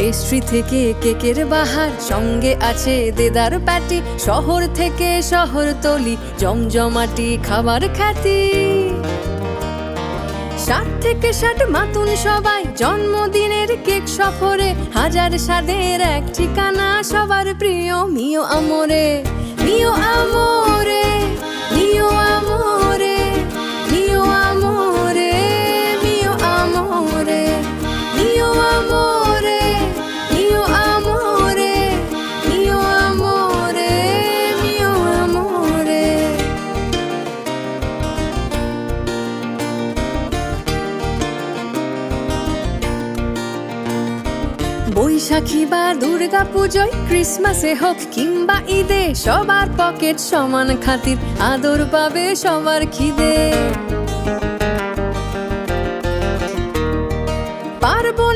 Pastry থেকে কেকের বাহার, সঙ্গে আছে দেদার প্যাটি। শহর থেকে শহরতলি, জমজমাটি খাবার খ্যাতি। 60 থেকে 60 মাতুন সবাই, জন্মদিনের কেক সফরে। হাজার স্বাদের এক ঠিকানা, সবার প্রিয় মিও আমোরে। মিও আমোরে, মিও আমোরে, মিও আমোরে, মিও আমোরে, মিও আমোরে, মিও আমোরে, মিও আমোরে, মিও আমোরে। বৈশাখী বা দুর্গা পুজোয়, ক্রিসমাসে হোক কিংবা ঈদে, সবার পকেট সমান খাতির, আদর পাবে সবার খিদে। পার্বণ